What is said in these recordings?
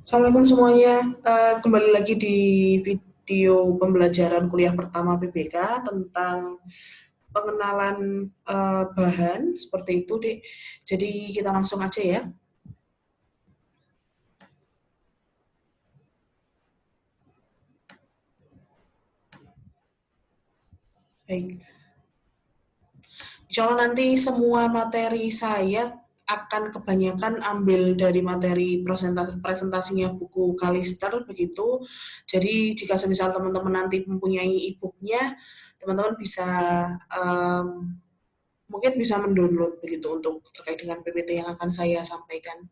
Assalamualaikum semuanya. Kembali lagi di video pembelajaran kuliah pertama PBK tentang pengenalan bahan seperti itu, Dek. Jadi kita langsung aja ya. Baik. Insya Allah nanti semua materi saya akan kebanyakan ambil dari materi presentasinya buku Kalister begitu. Jadi jika semisal teman-teman nanti mempunyai e-booknya, teman-teman bisa um, mungkin bisa mendownload begitu untuk terkait dengan PPT yang akan saya sampaikan.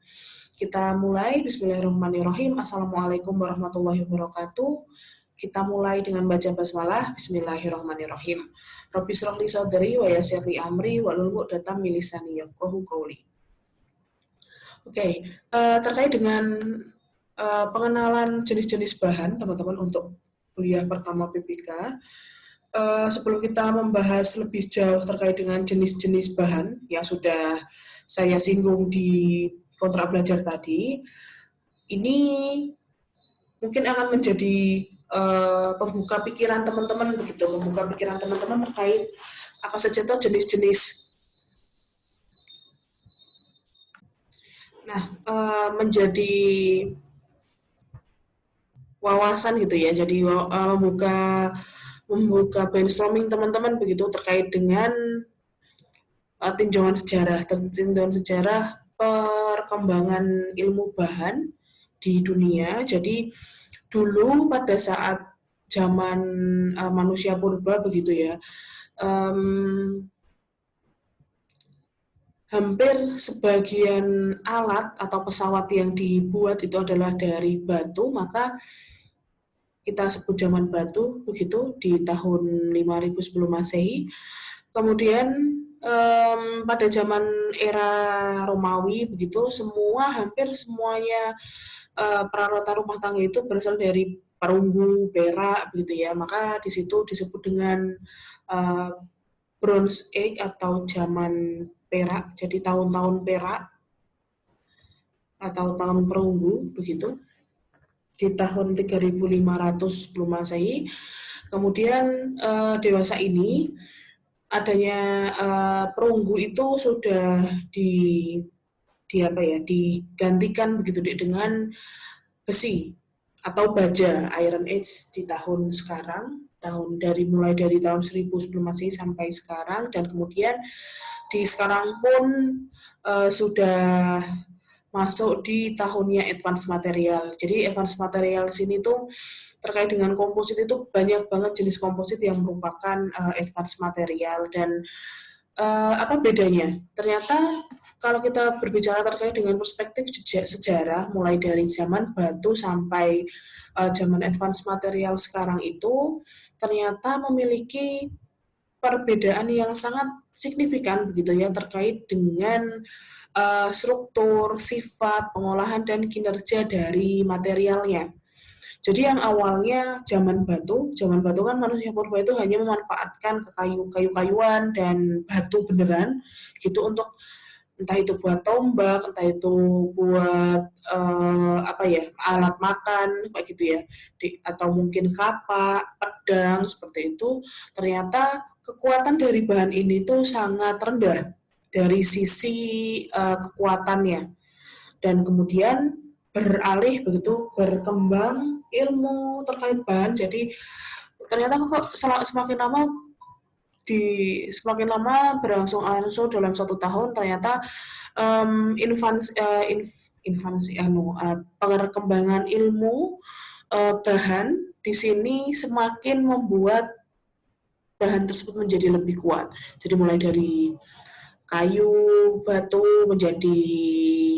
Kita mulai. Bismillahirrahmanirrahim. Assalamualaikum warahmatullahi wabarakatuh. Kita mulai dengan baca basmalah. Bismillahirrahmanirrahim. Rabbi shrah li sadri wa yassir li amri wahlul 'uqdatam min lisani yafqahu qawli. Oke, terkait dengan pengenalan jenis-jenis bahan teman-teman untuk kuliah pertama PPK. Sebelum kita membahas lebih jauh terkait dengan jenis-jenis bahan yang sudah saya singgung di kontrak belajar tadi, ini mungkin akan menjadi pembuka pikiran teman-teman begitu, membuka pikiran teman-teman terkait apa saja itu jenis-jenis. Nah, menjadi wawasan gitu ya, jadi membuka brainstorming teman-teman begitu terkait dengan tinjauan sejarah perkembangan ilmu bahan di dunia. Jadi dulu pada saat zaman manusia purba begitu ya, hampir sebagian alat atau pesawat yang dibuat itu adalah dari batu, maka kita sebut zaman batu begitu di tahun 5000 sebelum Masehi. Kemudian pada zaman era Romawi begitu, hampir semuanya peralatan rumah tangga itu berasal dari perunggu, perak begitu ya. Maka di situ disebut dengan uh, Bronze Age atau zaman perak. Jadi tahun-tahun perak atau tahun perunggu begitu di tahun 3500 sebelum Masehi. Kemudian dewasa ini adanya perunggu itu sudah digantikan begitu dengan besi atau baja Iron Age di tahun sekarang, mulai dari tahun 1000 sebelum Masehi sampai sekarang, dan kemudian di sekarang pun sudah masuk di tahunnya advance material. Jadi advance material sini tuh terkait dengan komposit itu banyak banget jenis komposit yang merupakan advance material. Dan apa bedanya? Ternyata kalau kita berbicara terkait dengan perspektif sejarah mulai dari zaman batu sampai zaman advance material sekarang itu ternyata memiliki perbedaan yang sangat signifikan begitu ya terkait dengan struktur, sifat, pengolahan dan kinerja dari materialnya. Jadi yang awalnya zaman batu kan manusia purba itu hanya memanfaatkan kayu-kayuan dan batu beneran gitu untuk entah itu buat tombak, entah itu buat alat makan kayak gitu ya, atau mungkin kapak, pedang seperti itu. Ternyata kekuatan dari bahan ini tuh sangat rendah dari sisi kekuatannya, dan kemudian berkembang ilmu terkait bahan. Jadi ternyata kok semakin lama berangsur-angsur dalam 1 tahun ternyata perkembangan ilmu bahan di sini semakin membuat bahan tersebut menjadi lebih kuat. Jadi mulai dari kayu, batu menjadi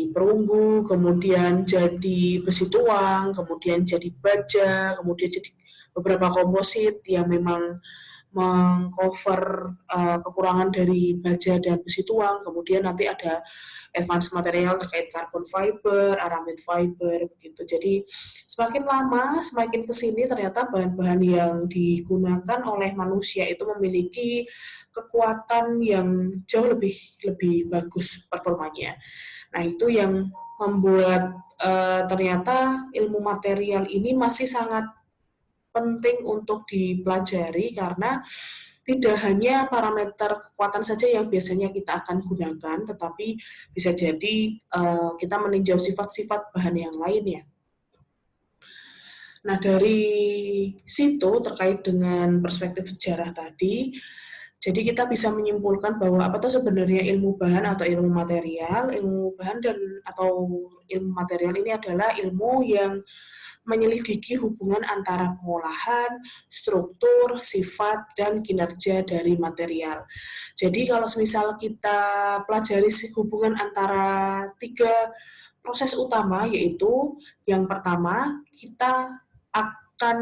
perunggu, kemudian jadi besi tuang, kemudian jadi baja, kemudian jadi beberapa komposit yang memang mengcover kekurangan dari baja dan besi tuang. Kemudian nanti ada advanced material terkait carbon fiber, aramid fiber, begitu. Jadi semakin lama, semakin kesini ternyata bahan-bahan yang digunakan oleh manusia itu memiliki kekuatan yang jauh lebih bagus performanya. Nah, itu yang membuat ternyata ilmu material ini masih sangat penting untuk dipelajari karena tidak hanya parameter kekuatan saja yang biasanya kita akan gunakan, tetapi bisa jadi kita meninjau sifat-sifat bahan yang lainnya. Nah, dari situ terkait dengan perspektif sejarah tadi, jadi kita bisa menyimpulkan bahwa apa itu sebenarnya ilmu bahan atau ilmu material. Ilmu bahan dan atau ilmu material ini adalah ilmu yang menyelidiki hubungan antara pengolahan, struktur, sifat, dan kinerja dari material. Jadi kalau misal kita pelajari hubungan antara tiga proses utama, yaitu yang pertama kita akan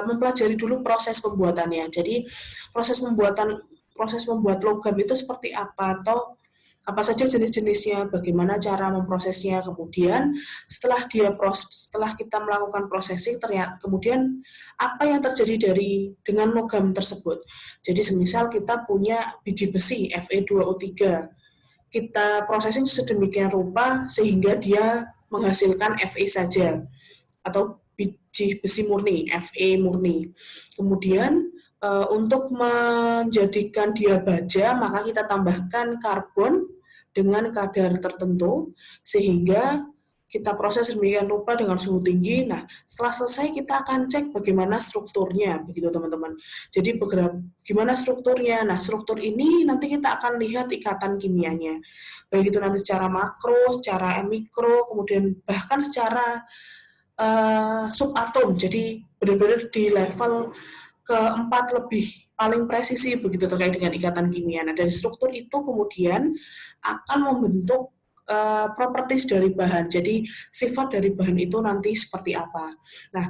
mempelajari dulu proses pembuatannya. Jadi proses membuat logam itu seperti apa, atau apa saja jenis-jenisnya, bagaimana cara memprosesnya. Kemudian setelah kita melakukan processing, ternyata kemudian apa yang terjadi dengan logam tersebut. Jadi semisal kita punya biji besi Fe2O3, kita processing sedemikian rupa sehingga dia menghasilkan Fe saja, atau biji besi murni, Fe murni. Kemudian untuk menjadikan dia baja, maka kita tambahkan karbon dengan kadar tertentu sehingga kita proses sedemikian rupa dengan suhu tinggi. Nah, setelah selesai kita akan cek bagaimana strukturnya, begitu teman-teman. Jadi gimana strukturnya? Nah, struktur ini nanti kita akan lihat ikatan kimianya. Baik itu nanti secara makro, secara mikro, kemudian bahkan secara subatom. Jadi benar-benar di level keempat lebih paling presisi begitu terkait dengan ikatan kimia. Nah, dari struktur itu kemudian akan membentuk properties dari bahan. Jadi sifat dari bahan itu nanti seperti apa. Nah,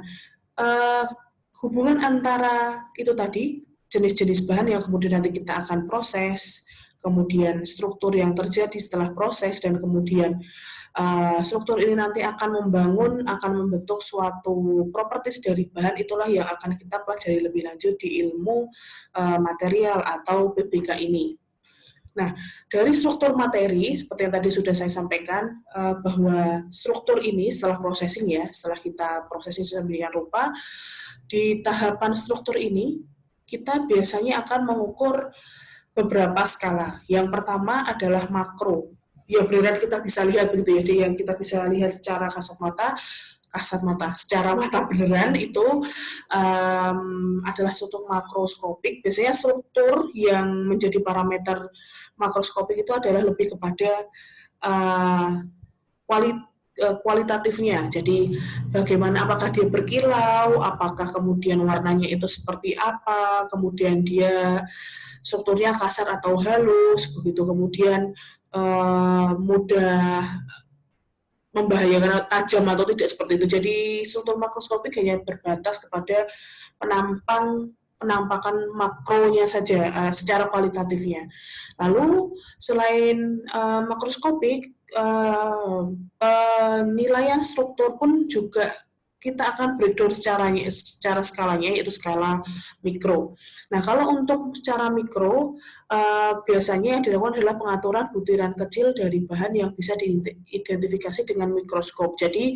hubungan antara itu tadi jenis-jenis bahan yang kemudian nanti kita akan proses, kemudian struktur yang terjadi setelah proses, dan kemudian struktur ini nanti akan membentuk suatu properties dari bahan, itulah yang akan kita pelajari lebih lanjut di ilmu material atau PBK ini. Nah, dari struktur materi, seperti yang tadi sudah saya sampaikan, bahwa struktur ini setelah processing setelah kita processing sedemikian rupa, di tahapan struktur ini, kita biasanya akan mengukur beberapa skala. Yang pertama adalah makro. Ya benar kita bisa lihat begitu ya, yang kita bisa lihat secara secara mata beneran itu adalah struktur makroskopik. Biasanya struktur yang menjadi parameter makroskopik itu adalah lebih kepada kualitatifnya. Jadi bagaimana, apakah dia berkilau, apakah kemudian warnanya itu seperti apa, kemudian dia strukturnya kasar atau halus, begitu, kemudian mudah membahayakan, tajam atau tidak, seperti itu. Jadi struktur makroskopik hanya berbatas kepada penampakan makronya saja, secara kualitatifnya. Lalu selain makroskopik, penilaian struktur pun juga kita akan breakdown secara skalanya, yaitu skala mikro. Nah, kalau untuk secara mikro, biasanya yang dilakukan adalah pengaturan butiran kecil dari bahan yang bisa diidentifikasi dengan mikroskop. Jadi,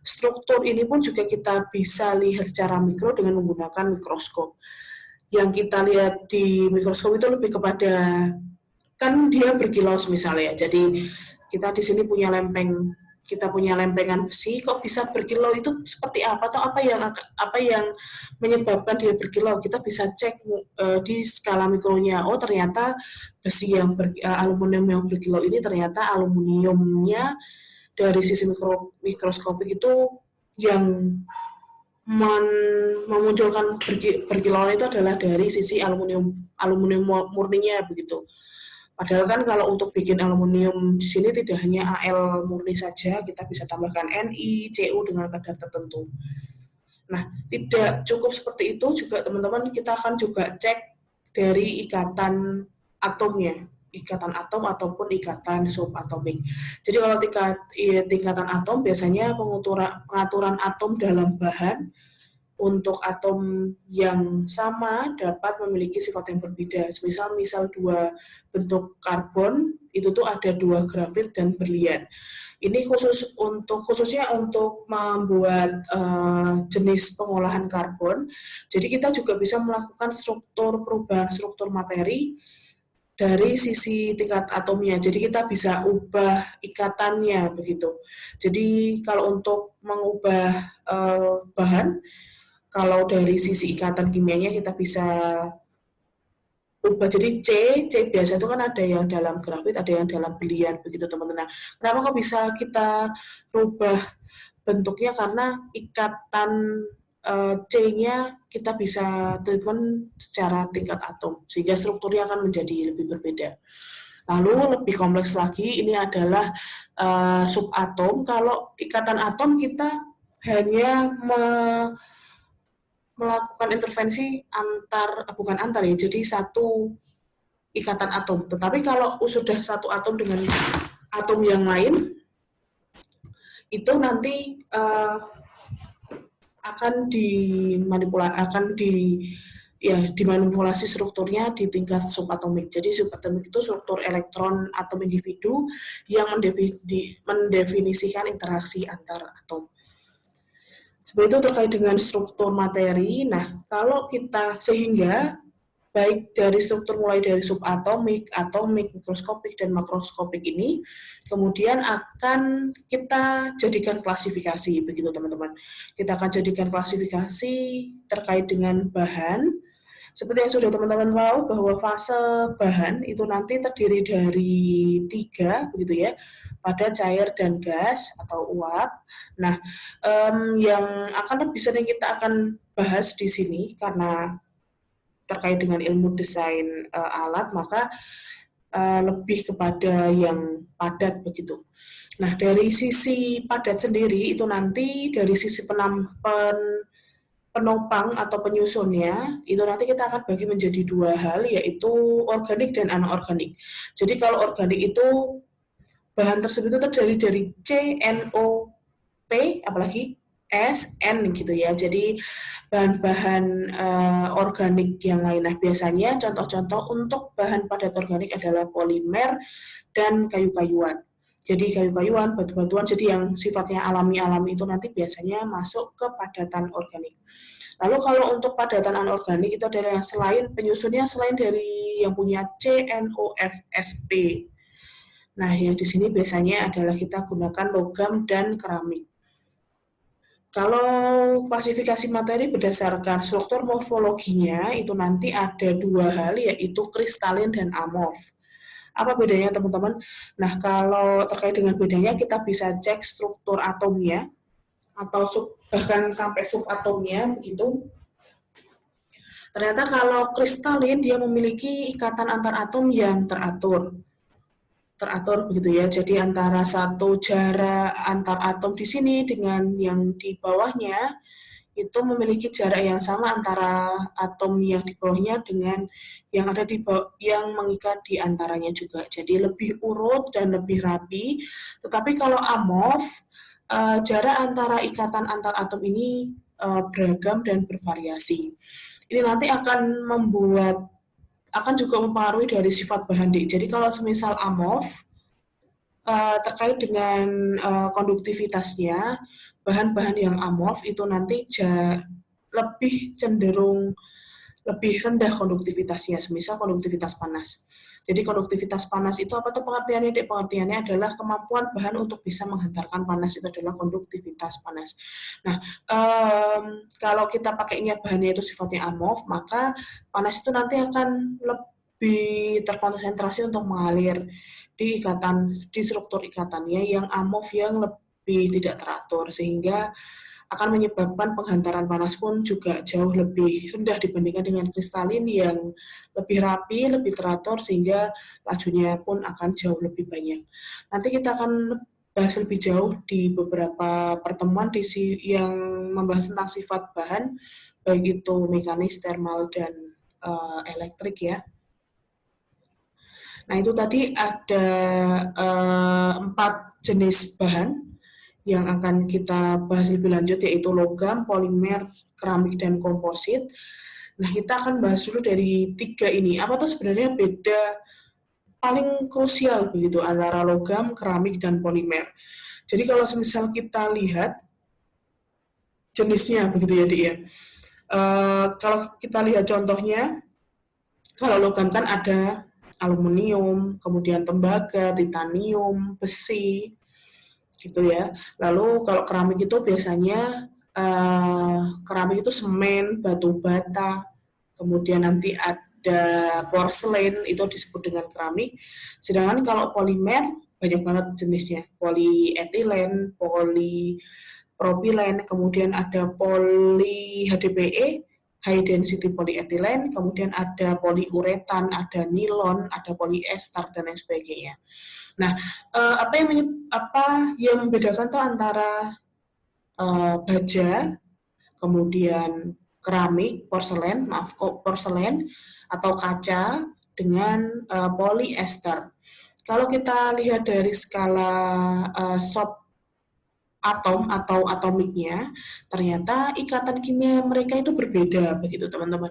struktur ini pun juga kita bisa lihat secara mikro dengan menggunakan mikroskop. Yang kita lihat di mikroskop itu lebih kepada, kan dia berkilau misalnya, jadi kita di sini punya lempengan besi, kok bisa berkilau, itu seperti apa, atau apa yang menyebabkan dia berkilau. Kita bisa cek di skala mikronya. Oh, ternyata besi aluminium yang berkilau ini ternyata aluminiumnya dari sisi mikroskopik itu yang memunculkan berkilauan itu adalah dari sisi aluminium murninya, begitu. Padahal kan kalau untuk bikin aluminium di sini tidak hanya Al murni saja, kita bisa tambahkan Ni, Cu dengan kadar tertentu. Nah, tidak cukup seperti itu juga teman-teman, kita akan juga cek dari ikatan atomnya, ikatan atom ataupun ikatan subatomik. Jadi kalau tingkatan atom biasanya pengaturan atom dalam bahan untuk atom yang sama dapat memiliki sifat yang berbeda. Misal dua bentuk karbon itu tuh ada dua grafit dan berlian. Ini khususnya untuk membuat jenis pengolahan karbon. Jadi kita juga bisa melakukan perubahan struktur materi dari sisi tingkat atomnya. Jadi kita bisa ubah ikatannya begitu. Jadi kalau untuk mengubah bahan, kalau dari sisi ikatan kimianya kita bisa ubah jadi C biasa itu kan ada yang dalam grafit, ada yang dalam berlian begitu teman-teman. Nah, kenapa kok bisa kita rubah bentuknya? Karena ikatan C-nya kita bisa treatment secara tingkat atom sehingga strukturnya akan menjadi lebih berbeda. Lalu lebih kompleks lagi ini adalah subatom. Kalau ikatan atom kita hanya melakukan intervensi bukan antar ya, jadi satu ikatan atom. Tetapi kalau sudah satu atom dengan atom yang lain, itu nanti akan dimanipulasi strukturnya di tingkat subatomik. Jadi subatomik itu struktur elektron atom individu yang mendefinisikan interaksi antar atom. Seperti itu terkait dengan struktur materi. Nah, kalau kita sehingga baik dari struktur mulai dari subatomik, atomik, mikroskopik, dan makroskopik ini kemudian akan kita jadikan klasifikasi, begitu teman-teman. Kita akan jadikan klasifikasi terkait dengan bahan. Seperti yang sudah teman-teman tahu bahwa fase bahan itu nanti terdiri dari 3, begitu ya, pada cair dan gas atau uap. Nah, yang akan lebih sering kita akan bahas di sini karena terkait dengan ilmu desain alat, maka lebih kepada yang padat begitu. Nah, dari sisi padat sendiri itu nanti dari sisi penopang atau penyusunnya itu nanti kita akan bagi menjadi 2 hal, yaitu organik dan anorganik. Jadi kalau organik itu bahan tersebut itu terdiri dari CNOP apalagi SN gitu ya. Jadi bahan-bahan organik yang lain. Nah, biasanya contoh-contoh untuk bahan padat organik adalah polimer dan kayu-kayuan. Jadi kayu-kayuan, batu-batuan, jadi yang sifatnya alami-alami itu nanti biasanya masuk ke padatan organik. Lalu kalau untuk padatan anorganik itu adalah yang selain penyusunnya selain dari yang punya CNOFSP. Nah, yang di sini biasanya adalah kita gunakan logam dan keramik. Kalau klasifikasi materi berdasarkan struktur morfologinya itu nanti ada 2 hal, yaitu kristalin dan amorf. Apa bedanya teman-teman? Nah, kalau terkait dengan bedanya kita bisa cek struktur atomnya atau bahkan sampai subatomnya begitu. Ternyata kalau kristalin dia memiliki ikatan antar atom yang teratur begitu ya. Jadi antara satu jarak antar atom di sini dengan yang di bawahnya itu memiliki jarak yang sama antara atom yang di bawahnya dengan yang ada di bawah, yang mengikat di antaranya juga. Jadi lebih urut dan lebih rapi. Tetapi kalau amorf, jarak antara ikatan antar atom ini beragam dan bervariasi. Ini nanti akan juga mempengaruhi dari sifat bahan D. Jadi kalau semisal amorf, terkait dengan konduktivitasnya, bahan-bahan yang amorf itu nanti lebih cenderung lebih rendah konduktivitasnya, semisal konduktivitas panas. Jadi konduktivitas panas itu apa tuh pengertiannya? Pengertiannya adalah kemampuan bahan untuk bisa menghantarkan panas, itu adalah konduktivitas panas. Nah, kalau kita pakainya bahannya itu sifatnya amorf, maka panas itu nanti akan lebih terkonsentrasi untuk mengalir di struktur ikatannya yang amorf yang lebih tidak teratur, sehingga akan menyebabkan penghantaran panas pun juga jauh lebih rendah dibandingkan dengan kristalin yang lebih rapi, lebih teratur, sehingga lajunya pun akan jauh lebih banyak. Nanti kita akan bahas lebih jauh di beberapa pertemuan yang membahas tentang sifat bahan, baik itu mekanis, termal, dan elektrik ya. Nah, itu tadi ada 4 jenis bahan yang akan kita bahas lebih lanjut, yaitu logam, polimer, keramik, dan komposit. Nah, kita akan bahas dulu dari 3 ini. Apa tuh sebenarnya beda paling krusial begitu antara logam, keramik, dan polimer. Jadi kalau misal kita lihat jenisnya begitu ya, Dik ya. Kalau kita lihat contohnya, kalau logam kan ada aluminium, kemudian tembaga, titanium, besi, gitu ya. Lalu kalau keramik itu biasanya keramik itu semen, batu bata, kemudian nanti ada porselen, itu disebut dengan keramik. Sedangkan kalau polimer banyak banget jenisnya, polietilen, polipropilen, kemudian ada poly HDPE, high density polyethylene, kemudian ada poliuretan, ada nilon, ada polyester, dan lain sebagainya. Nah, apa yang membedakan tuh antara baja, kemudian keramik, porselen atau kaca dengan polyester. Kalau kita lihat dari skala atom atau atomiknya, ternyata ikatan kimia mereka itu berbeda, begitu teman-teman.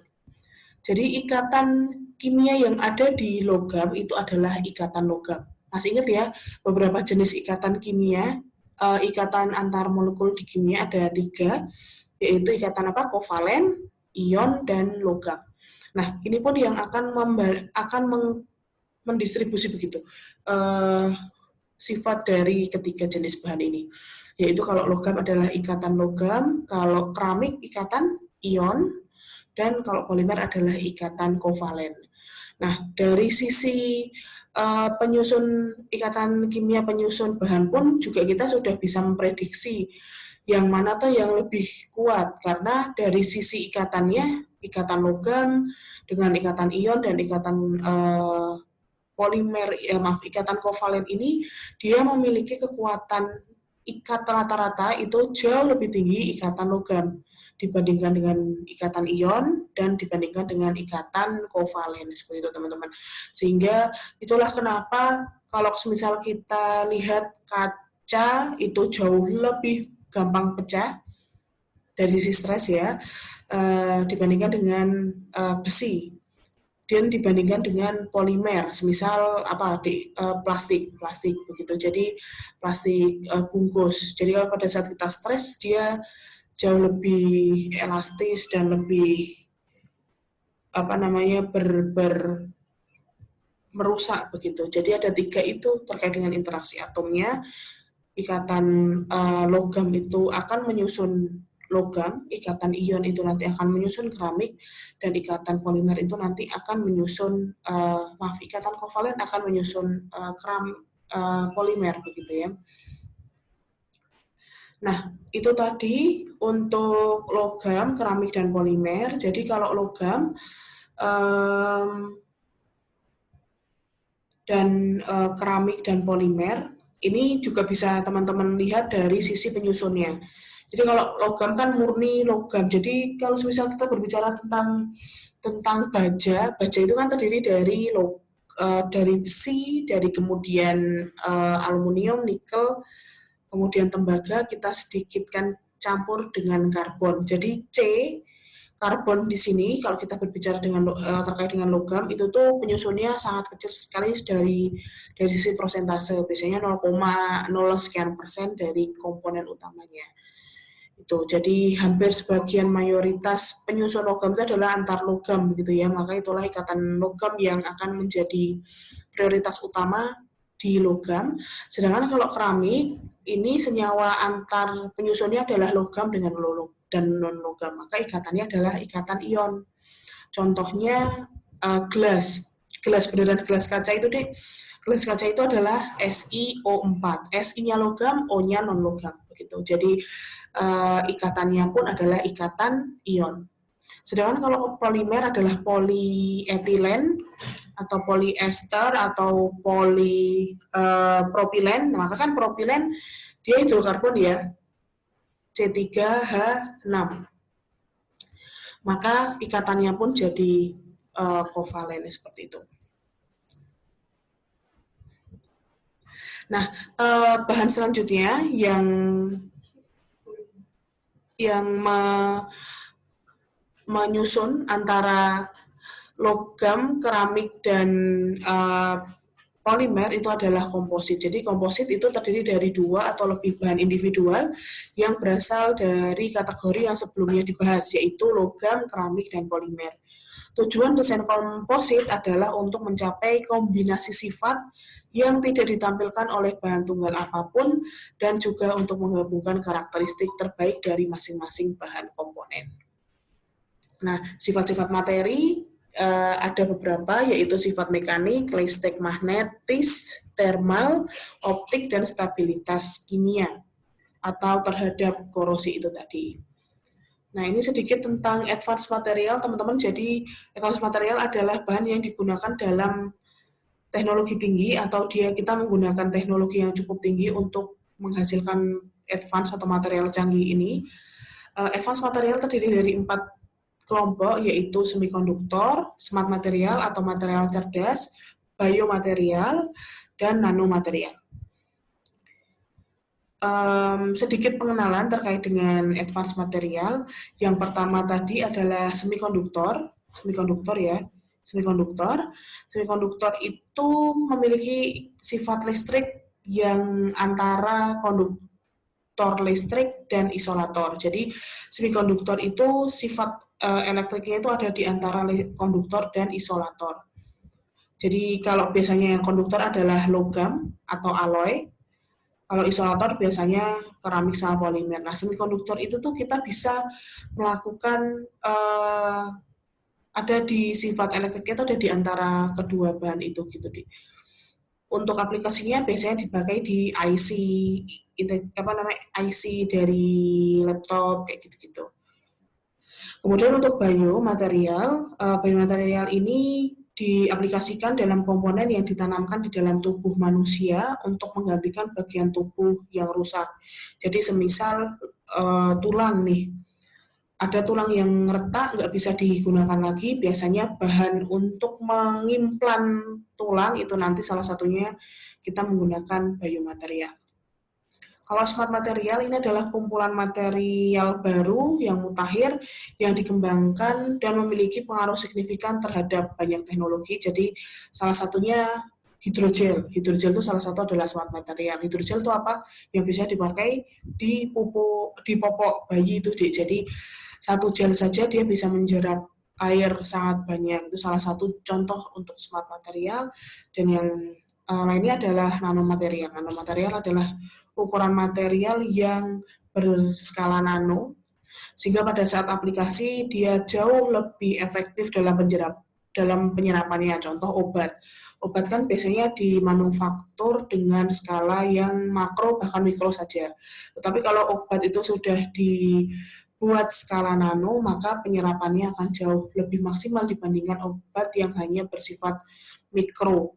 Jadi ikatan kimia yang ada di logam itu adalah ikatan logam. Masih ingat ya, beberapa jenis ikatan kimia, ikatan antar molekul di kimia ada 3, yaitu ikatan kovalen, ion, dan logam. Nah, ini pun yang akan mendistribusi begitu sifat dari ketiga jenis bahan ini. Yaitu kalau logam adalah ikatan logam, kalau keramik ikatan ion, dan kalau polimer adalah ikatan kovalen. Nah, dari sisi penyusun ikatan kimia penyusun bahan pun juga kita sudah bisa memprediksi yang mana tuh yang lebih kuat, karena dari sisi ikatannya, ikatan logam dengan ikatan ion dan ikatan polimer, ikatan kovalen ini dia memiliki kekuatan ikat rata-rata itu jauh lebih tinggi ikatan logam dibandingkan dengan ikatan ion dan dibandingkan dengan ikatan kovalen, seperti itu teman-teman. Sehingga itulah kenapa kalau misal kita lihat kaca itu jauh lebih gampang pecah dari sisi stres ya, dibandingkan dengan besi, dan dibandingkan dengan polimer, semisal plastik begitu. Jadi plastik bungkus. Jadi kalau pada saat kita stres dia jauh lebih elastis dan lebih merusak begitu. Jadi ada 3 itu terkait dengan interaksi atomnya. Ikatan logam itu akan menyusun logam, ikatan ion itu nanti akan menyusun keramik, dan ikatan polimer itu nanti akan menyusun ikatan kovalen akan menyusun polimer begitu ya. Nah, itu tadi untuk logam, keramik, dan polimer. Jadi kalau logam dan keramik dan polimer ini juga bisa teman-teman lihat dari sisi penyusunnya. Jadi kalau logam kan murni logam. Jadi kalau misal kita berbicara tentang baja itu kan terdiri dari besi, dari kemudian aluminium, nikel, kemudian tembaga kita sedikitkan campur dengan karbon. Jadi C karbon di sini kalau kita berbicara terkait dengan logam itu tuh penyusunnya sangat kecil sekali dari sisi persentase, biasanya 0,0 sekian persen dari komponen utamanya. Itu jadi hampir sebagian mayoritas penyusun logam itu adalah antar logam begitu ya, maka itulah ikatan logam yang akan menjadi prioritas utama di logam. Sedangkan kalau keramik ini senyawa antar penyusunnya adalah logam dengan dan non-logam, maka ikatannya adalah ikatan ion. Contohnya gelas beneran gelas kaca itu deh. Gelas kaca itu adalah SiO4. Si-nya logam, O-nya non-logam begitu. Jadi ikatannya pun adalah ikatan ion. Sedangkan kalau polimer adalah polyetilen, atau polyester atau propilen. Maka kan propilen dia hidrokarbon ya, C3H6. Maka ikatannya pun jadi kovalen seperti itu. Nah, bahan selanjutnya yang menyusun antara logam, keramik, dan polimer itu adalah komposit. Jadi komposit itu terdiri dari 2 atau lebih bahan individual yang berasal dari kategori yang sebelumnya dibahas, yaitu logam, keramik, dan polimer. Tujuan desain komposit adalah untuk mencapai kombinasi sifat yang tidak ditampilkan oleh bahan tunggal apapun dan juga untuk menggabungkan karakteristik terbaik dari masing-masing bahan komponen. Nah, sifat-sifat materi ada beberapa, yaitu sifat mekanik, listrik, magnetis, thermal, optik, dan stabilitas kimia atau terhadap korosi itu tadi. Nah, ini sedikit tentang advanced material, teman-teman. Jadi, advanced material adalah bahan yang digunakan dalam teknologi tinggi atau kita menggunakan teknologi yang cukup tinggi untuk menghasilkan advanced atau material canggih ini. Advanced material terdiri dari 4 kelompok, yaitu semikonduktor, smart material atau material cerdas, biomaterial, dan nanomaterial. Sedikit pengenalan terkait dengan advanced material. Yang pertama tadi adalah semikonduktor ya. Semikonduktor itu memiliki sifat listrik yang antara konduktor listrik dan isolator. Jadi semikonduktor itu sifat elektriknya itu ada di antara konduktor dan isolator. Jadi kalau biasanya yang konduktor adalah logam atau alloy, kalau isolator biasanya keramik sama polimer. Nah, semikonduktor itu tuh kita bisa melakukan ada di sifat elektriknya itu ada di antara kedua bahan itu gitu. Untuk aplikasinya biasanya dipakai di IC IC dari laptop kayak gitu-gitu. Kemudian untuk biomaterial ini diaplikasikan dalam komponen yang ditanamkan di dalam tubuh manusia untuk menggantikan bagian tubuh yang rusak. Jadi semisal tulang nih, ada tulang yang retak nggak bisa digunakan lagi, biasanya bahan untuk mengimplan tulang itu nanti salah satunya kita menggunakan biomaterial. Kalau smart material ini adalah kumpulan material baru yang mutakhir, yang dikembangkan dan memiliki pengaruh signifikan terhadap banyak teknologi. Jadi salah satunya hidrogel. Hidrogel itu salah satu adalah smart material. Hidrogel itu apa? Yang bisa dipakai di popok bayi itu. Jadi satu gel saja dia bisa menjerap air sangat banyak. Itu salah satu contoh untuk smart material. Dan yang lainnya adalah nanomaterial. Nanomaterial adalah ukuran material yang berskala nano, sehingga pada saat aplikasi dia jauh lebih efektif dalam penyerapannya. Contoh obat. Obat kan biasanya dimanufaktur dengan skala yang makro bahkan mikro saja. Tetapi kalau obat itu sudah dibuat skala nano, maka penyerapannya akan jauh lebih maksimal dibandingkan obat yang hanya bersifat mikro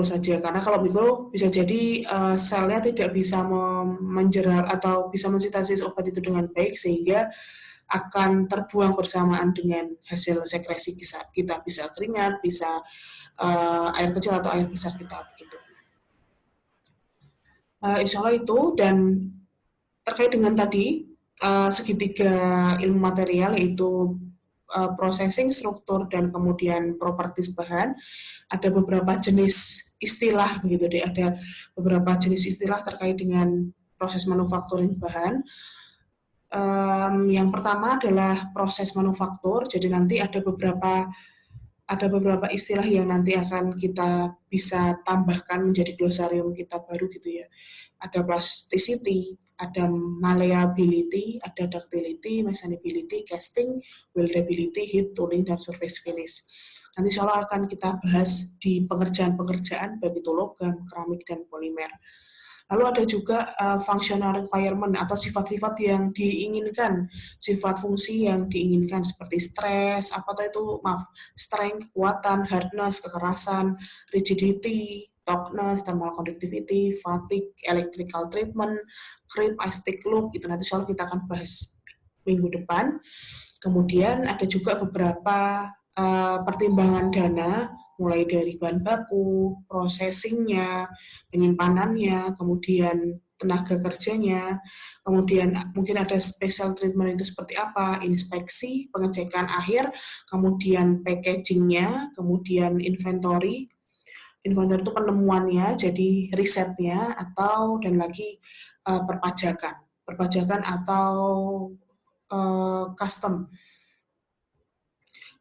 saja. Karena kalau mikro bisa jadi selnya tidak bisa menjerap atau bisa mensintesis obat itu dengan baik, sehingga akan terbuang bersamaan dengan hasil sekresi kita, bisa keringat, bisa air kecil atau air besar kita begitu. Insya Allah itu. Dan terkait dengan tadi segitiga ilmu material, yaitu processing, struktur, dan kemudian properties bahan, ada beberapa jenis istilah begitu deh. Ada beberapa jenis istilah terkait dengan proses manufakturing bahan. Yang pertama adalah proses manufaktur. Jadi nanti ada beberapa istilah yang nanti akan kita bisa tambahkan menjadi glosarium kita baru gitu ya. Ada plasticity, ada malleability, ada ductility, mechanibility, casting, weldability, heat, tooling, dan surface finish. Nanti insya Allah akan kita bahas di pengerjaan-pengerjaan baik itu logam, keramik, dan polimer. Lalu ada juga functional requirement atau sifat-sifat yang diinginkan, sifat fungsi yang diinginkan seperti stress, strength, kekuatan, hardness, kekerasan, rigidity, toughness, thermal conductivity, fatigue, electrical treatment, creep, aesthetic look, itu nanti soal kita akan bahas minggu depan. Kemudian ada juga beberapa pertimbangan dana, mulai dari bahan baku, processingnya, penyimpanannya, kemudian tenaga kerjanya, kemudian mungkin ada special treatment itu seperti apa, inspeksi, pengecekan akhir, kemudian packagingnya, kemudian inventory. Inventory itu penemuannya, jadi risetnya, atau dan lagi perpajakan atau custom.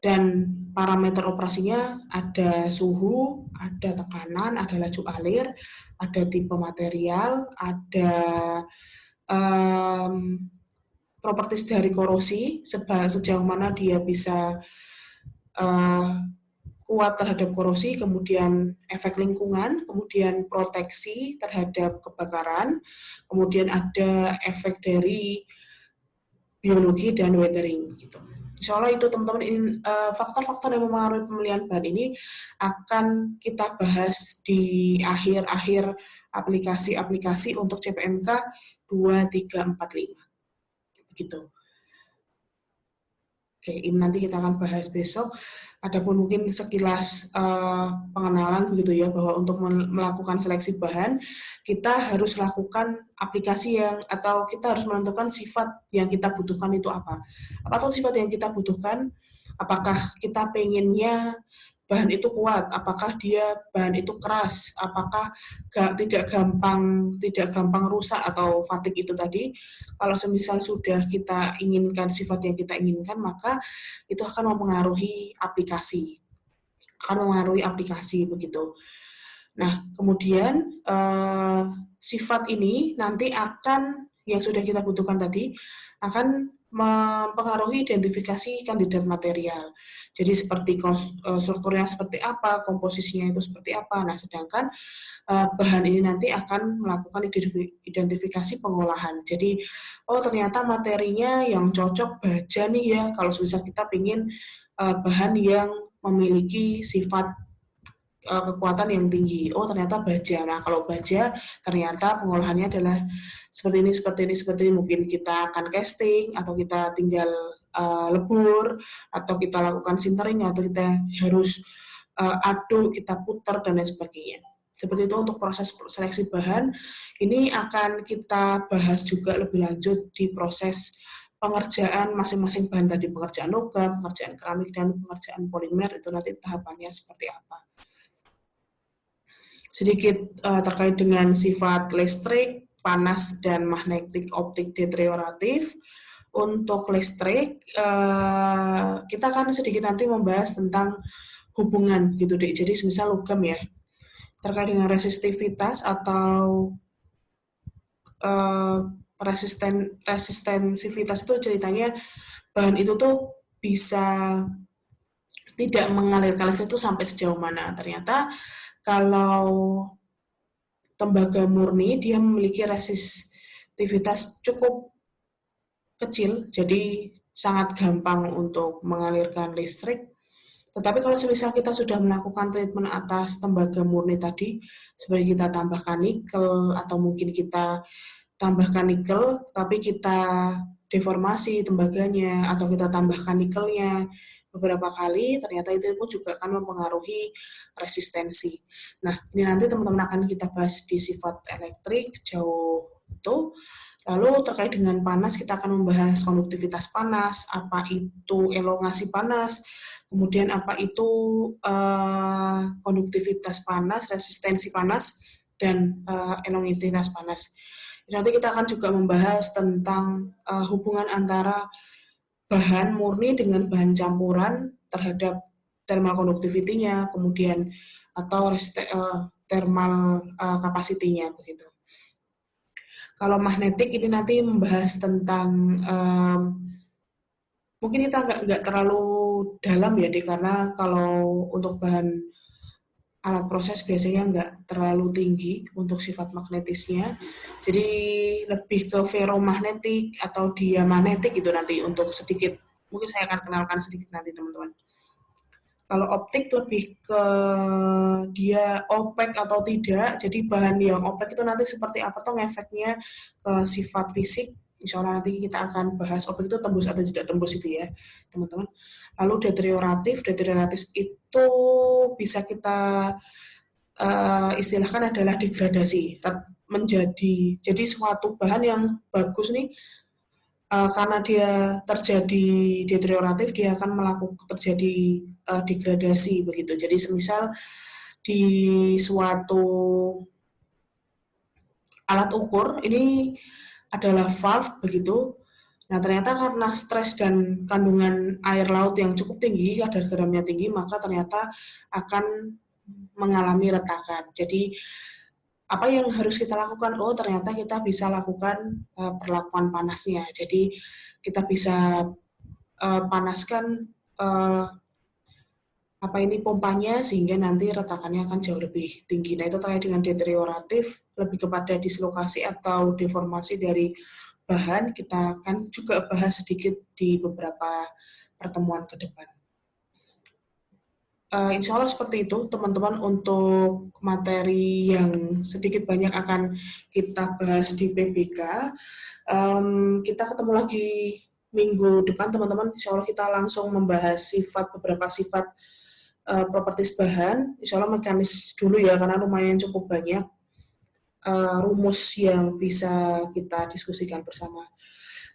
Dan parameter operasinya ada suhu, ada tekanan, ada laju alir, ada tipe material, ada properties dari korosi, sejauh mana dia bisa kuat terhadap korosi, kemudian efek lingkungan, kemudian proteksi terhadap kebakaran, kemudian ada efek dari biologi dan weathering gitu. Insya Allah itu teman-teman, faktor-faktor yang mempengaruhi pemilihan bahan ini akan kita bahas di akhir-akhir aplikasi-aplikasi untuk CPMK 2345. Begitu. Oke, ini nanti kita akan bahas besok. Adapun mungkin sekilas pengenalan begitu ya, bahwa untuk melakukan seleksi bahan, kita harus lakukan aplikasi atau kita harus menentukan sifat yang kita butuhkan itu apa. Apa tuh sifat yang kita butuhkan? Apakah kita pengennya bahan itu kuat, apakah bahan itu keras, apakah tidak gampang rusak atau fatigue itu tadi. Kalau semisal sudah kita inginkan sifat yang kita inginkan, maka itu akan mempengaruhi aplikasi. Begitu. Nah, kemudian sifat ini nanti yang sudah kita butuhkan tadi akan mempengaruhi identifikasi kandidat material. Jadi seperti strukturnya seperti apa, komposisinya itu seperti apa. Nah, sedangkan bahan ini nanti akan melakukan identifikasi pengolahan. Jadi, ternyata materinya yang cocok baja nih ya, kalau misal kita ingin bahan yang memiliki sifat kekuatan yang tinggi. Ternyata baja. Nah, kalau baja ternyata pengolahannya adalah seperti ini. Mungkin kita akan casting, atau kita tinggal lebur, atau kita lakukan sintering, atau kita harus aduk, kita putar, dan lain sebagainya. Seperti itu untuk proses seleksi bahan. Ini akan kita bahas juga lebih lanjut di proses pengerjaan masing-masing bahan tadi, pengerjaan logam, pengerjaan keramik, dan pengerjaan polimer. Itu nanti tahapannya seperti apa. Sedikit terkait dengan sifat listrik, panas, dan magnetik optik deterioratif. Untuk listrik, kita akan sedikit nanti membahas tentang hubungan gitu deh. Jadi misal logam ya, terkait dengan resistivitas atau resistensivitas itu ceritanya bahan itu tuh bisa tidak mengalirkan listrik itu sampai sejauh mana. Ternyata kalau tembaga murni dia memiliki resistivitas cukup kecil, jadi sangat gampang untuk mengalirkan listrik. Tetapi kalau semisal kita sudah melakukan treatment atas tembaga murni tadi, seperti kita tambahkan nikel, atau mungkin kita tambahkan nikel, tapi kita deformasi tembaganya, atau kita tambahkan nikelnya beberapa kali, ternyata itu pun juga akan mempengaruhi resistensi. Nah, ini nanti teman-teman akan kita bahas di sifat elektrik jauh itu. Lalu terkait dengan panas, kita akan membahas konduktivitas panas, apa itu elongasi panas, kemudian apa itu konduktivitas panas, resistensi panas, dan elongitivitas panas. Nanti kita akan juga membahas tentang hubungan antara bahan murni dengan bahan campuran terhadap thermal conductivity-nya, kemudian atau thermal capacity-nya begitu. Kalau magnetik ini nanti membahas tentang mungkin kita nggak terlalu dalam ya, karena kalau untuk bahan alat proses biasanya nggak terlalu tinggi untuk sifat magnetisnya, jadi lebih ke ferromagnetik atau diamagnetik gitu nanti untuk sedikit, mungkin saya akan kenalkan sedikit nanti teman-teman. Kalau optik lebih ke dia opek atau tidak, jadi bahan yang opek itu nanti seperti apa tuh efeknya ke sifat fisik. Insya Allah nanti kita akan bahas opek itu tembus atau tidak tembus itu ya, teman-teman. Lalu deterioratif, deterioratif itu bisa kita istilahkan adalah degradasi jadi suatu bahan yang bagus nih, karena dia terjadi deterioratif, dia akan melakukan terjadi degradasi begitu. Jadi semisal di suatu alat ukur ini adalah valve begitu. Nah, ternyata karena stres dan kandungan air laut yang cukup tinggi, kadar garamnya tinggi, maka ternyata akan mengalami retakan. Jadi apa yang harus kita lakukan? Oh, ternyata kita bisa lakukan perlakuan panasnya. Jadi kita bisa panaskan apa ini pompanya sehingga nanti retakannya akan jauh lebih tinggi. Nah, itu terkait dengan deterioratif, lebih kepada dislokasi atau deformasi dari bahan. Kita akan juga bahas sedikit di beberapa pertemuan ke depan. Insya Allah seperti itu, teman-teman, untuk materi yang sedikit banyak akan kita bahas di PBK. Kita ketemu lagi minggu depan, teman-teman. Insya Allah kita langsung membahas beberapa sifat propertis bahan. Insya Allah mekanis dulu ya, karena lumayan cukup banyak rumus yang bisa kita diskusikan bersama.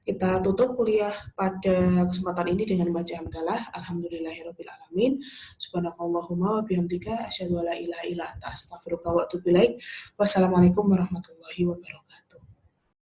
Kita tutup kuliah pada kesempatan ini dengan baca hamdalah. Alhamdulillahirabbil alamin. Subhanakallahumma wa bihamdika asyhadu an la ilaha illa anta astaghfiruka wa atubu ilaik. Wassalamualaikum warahmatullahi wabarakatuh.